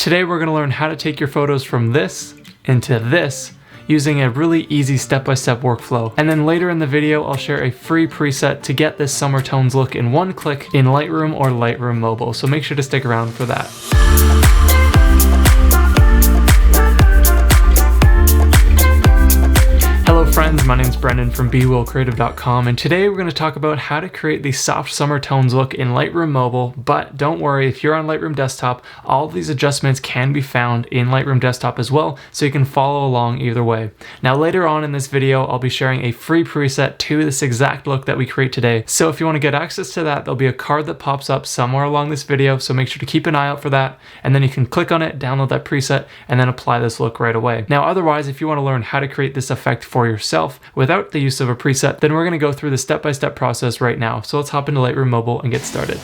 Today we're going to learn how to take your photos from this into this using a really easy step-by-step workflow. And then later in the video, I'll share a free preset to get this summer tones look in one click in Lightroom or Lightroom Mobile. So make sure to stick around for that. Hello friends, my name's Brendan from BeWillCreative.com, and today we're going to talk about how to create the soft summer tones look in Lightroom Mobile. But don't worry, if you're on Lightroom Desktop, all of these adjustments can be found in Lightroom Desktop as well, so you can follow along either way. Now later on in this video, I'll be sharing a free preset to this exact look that we create today. So if you want to get access to that, there'll be a card that pops up somewhere along this video, so make sure to keep an eye out for that, and then you can click on it, download that preset, and then apply this look right away. Now otherwise, if you want to learn how to create this effect for yourself without the use of a preset, then we're going to go through the step-by-step process right now. So let's hop into Lightroom Mobile and get started.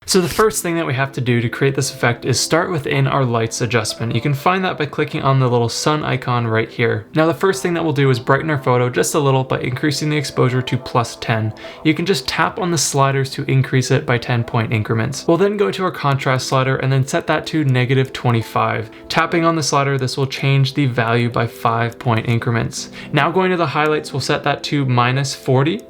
So the first thing that we have to do to create this effect is start within our lights adjustment. You can find that by clicking on the little sun icon right here. Now the first thing that we'll do is brighten our photo just a little by increasing the exposure to +10. You can just tap on the sliders to increase it by 10-point increments. We'll then go to our contrast slider and then set that to -25. Tapping on the slider, this will change the value by 5-point increments. Now going to the highlights, we'll set that to -40.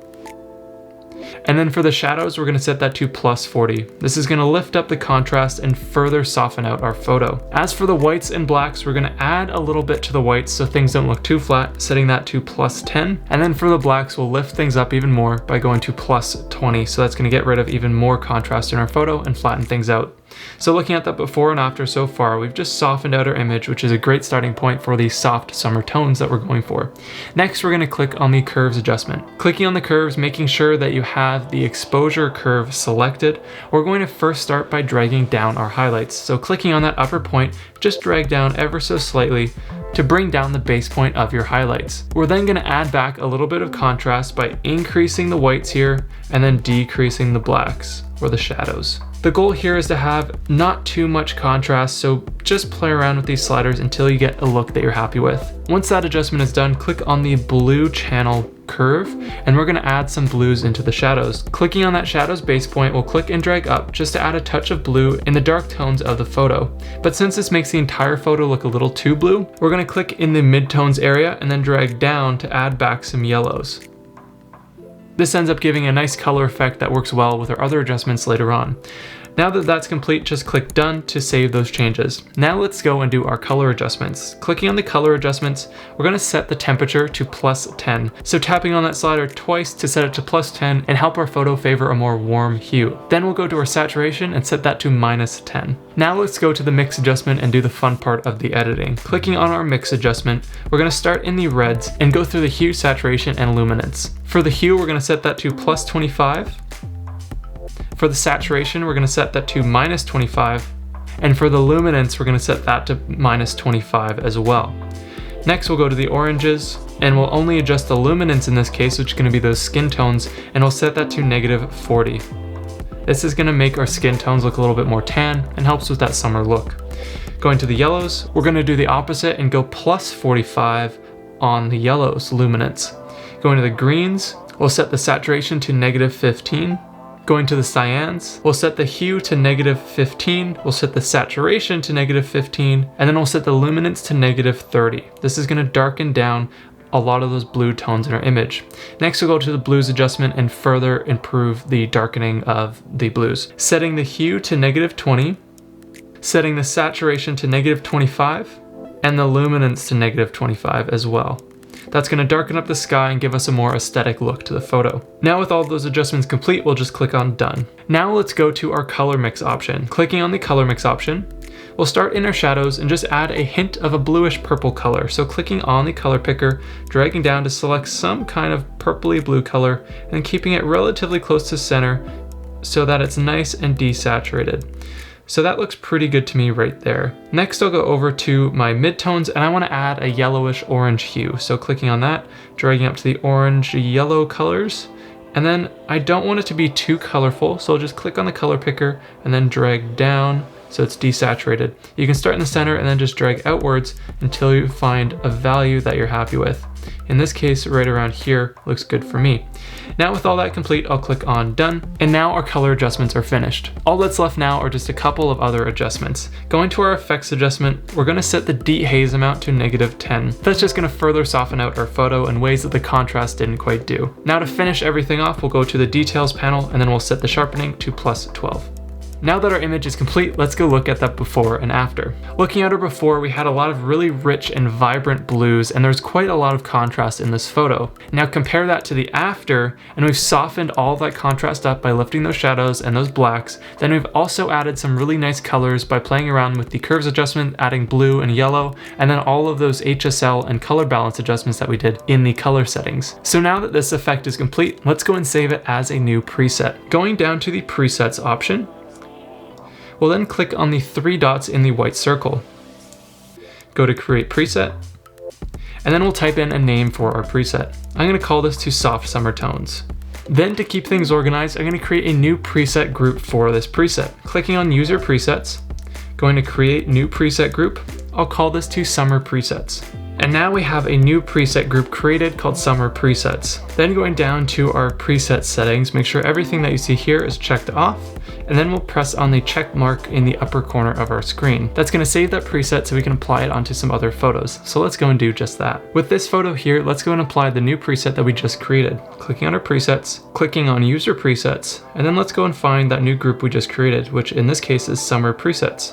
And then for the shadows, we're going to set that to +40. This is going to lift up the contrast and further soften out our photo. As for the whites and blacks, we're going to add a little bit to the whites so things don't look too flat, setting that to +10. And then for the blacks, we'll lift things up even more by going to +20. So that's going to get rid of even more contrast in our photo and flatten things out. So looking at that before and after so far, we've just softened out our image, which is a great starting point for the soft summer tones that we're going for. Next, we're going to click on the curves adjustment. Clicking on the curves, making sure that you have the exposure curve selected, we're going to first start by dragging down our highlights. So clicking on that upper point, just drag down ever so slightly to bring down the base point of your highlights. We're then going to add back a little bit of contrast by increasing the whites here and then decreasing the blacks or the shadows. The goal here is to have not too much contrast, so just play around with these sliders until you get a look that you're happy with. Once that adjustment is done, click on the blue channel curve, and we're going to add some blues into the shadows. Clicking on that shadow's base point, we'll click and drag up just to add a touch of blue in the dark tones of the photo. But since this makes the entire photo look a little too blue, we're going to click in the midtones area and then drag down to add back some yellows. This ends up giving a nice color effect that works well with our other adjustments later on. Now that that's complete, just click Done to save those changes. Now let's go and do our color adjustments. Clicking on the color adjustments, we're going to set the temperature to +10. So tapping on that slider twice to set it to +10 and help our photo favor a more warm hue. Then we'll go to our saturation and set that to -10. Now let's go to the mix adjustment and do the fun part of the editing. Clicking on our mix adjustment, we're going to start in the reds and go through the hue, saturation, and luminance. For the hue, we're going to set that to +25. For the saturation, we're going to set that to -25. And for the luminance, we're going to set that to -25 as well. Next, we'll go to the oranges, and we'll only adjust the luminance in this case, which is going to be those skin tones, and we'll set that to -40. This is going to make our skin tones look a little bit more tan and helps with that summer look. Going to the yellows, we're going to do the opposite and go +45 on the yellows luminance. Going to the greens, we'll set the saturation to -15. Going to the cyans, we'll set the hue to -15, we'll set the saturation to -15, and then we'll set the luminance to -30. This is going to darken down a lot of those blue tones in our image. Next, we'll go to the blues adjustment and further improve the darkening of the blues. Setting the hue to -20, setting the saturation to -25, and the luminance to -25 as well. That's going to darken up the sky and give us a more aesthetic look to the photo. Now with all those adjustments complete, we'll just click on Done. Now let's go to our color mix option. Clicking on the color mix option, we'll start in our shadows and just add a hint of a bluish purple color. So clicking on the color picker, dragging down to select some kind of purpley blue color, and keeping it relatively close to center so that it's nice and desaturated. So that looks pretty good to me right there. Next, I'll go over to my midtones and I want to add a yellowish orange hue. So clicking on that, dragging up to the orange yellow colors. And then I don't want it to be too colorful, so I'll just click on the color picker and then drag down so it's desaturated. You can start in the center and then just drag outwards until you find a value that you're happy with. In this case, right around here looks good for me. Now with all that complete, I'll click on done, and now our color adjustments are finished. All that's left now are just a couple of other adjustments. Going to our effects adjustment, we're gonna set the dehaze amount to -10. That's just gonna further soften out our photo in ways that the contrast didn't quite do. Now to finish everything off, we'll go to the details panel, and then we'll set the sharpening to +12. Now that our image is complete, let's go look at that before and after. Looking at our before, we had a lot of really rich and vibrant blues, and there's quite a lot of contrast in this photo. Now compare that to the after, and we've softened all that contrast up by lifting those shadows and those blacks. Then we've also added some really nice colors by playing around with the curves adjustment, adding blue and yellow, and then all of those HSL and color balance adjustments that we did in the color settings. So now that this effect is complete, let's go and save it as a new preset. Going down to the presets option, we'll then click on the 3 dots in the white circle. Go to create preset, and then we'll type in a name for our preset. I'm gonna call this to soft summer tones. Then to keep things organized, I'm gonna create a new preset group for this preset. Clicking on user presets, going to create new preset group. I'll call this to summer presets. And now we have a new preset group created called Summer Presets. Then going down to our preset settings, make sure everything that you see here is checked off, and then we'll press on the check mark in the upper corner of our screen. That's gonna save that preset so we can apply it onto some other photos. So let's go and do just that. With this photo here, let's go and apply the new preset that we just created. Clicking on our presets, clicking on user presets, and then let's go and find that new group we just created, which in this case is Summer Presets.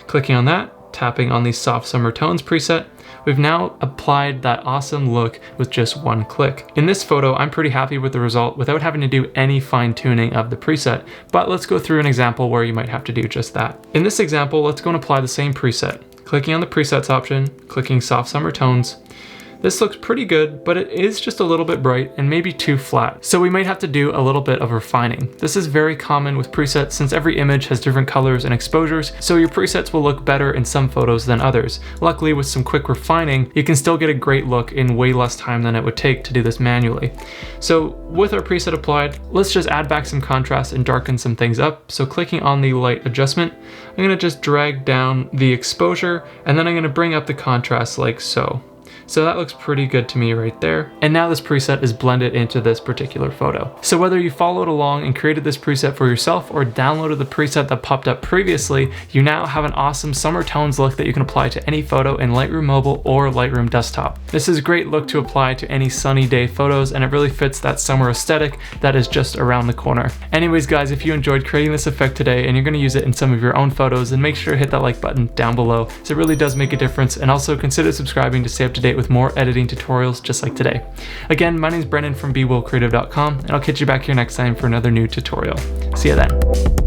Clicking on that, tapping on the soft summer tones preset, we've now applied that awesome look with just one click. In this photo, I'm pretty happy with the result without having to do any fine tuning of the preset, but let's go through an example where you might have to do just that. In this example, let's go and apply the same preset. Clicking on the presets option, clicking soft summer tones. This looks pretty good, but it is just a little bit bright and maybe too flat. So we might have to do a little bit of refining. This is very common with presets since every image has different colors and exposures, so your presets will look better in some photos than others. Luckily, with some quick refining, you can still get a great look in way less time than it would take to do this manually. So with our preset applied, let's just add back some contrast and darken some things up. So clicking on the light adjustment, I'm gonna just drag down the exposure, and then I'm gonna bring up the contrast like so. So that looks pretty good to me right there. And now this preset is blended into this particular photo. So whether you followed along and created this preset for yourself or downloaded the preset that popped up previously, you now have an awesome summer tones look that you can apply to any photo in Lightroom Mobile or Lightroom Desktop. This is a great look to apply to any sunny day photos, and it really fits that summer aesthetic that is just around the corner. Anyways guys, if you enjoyed creating this effect today and you're gonna use it in some of your own photos, then make sure to hit that like button down below, so it really does make a difference, and also consider subscribing to stay up to date with more editing tutorials just like today. Again, my name is Brendan from BeWillCreative.com, and I'll catch you back here next time for another new tutorial. See you then.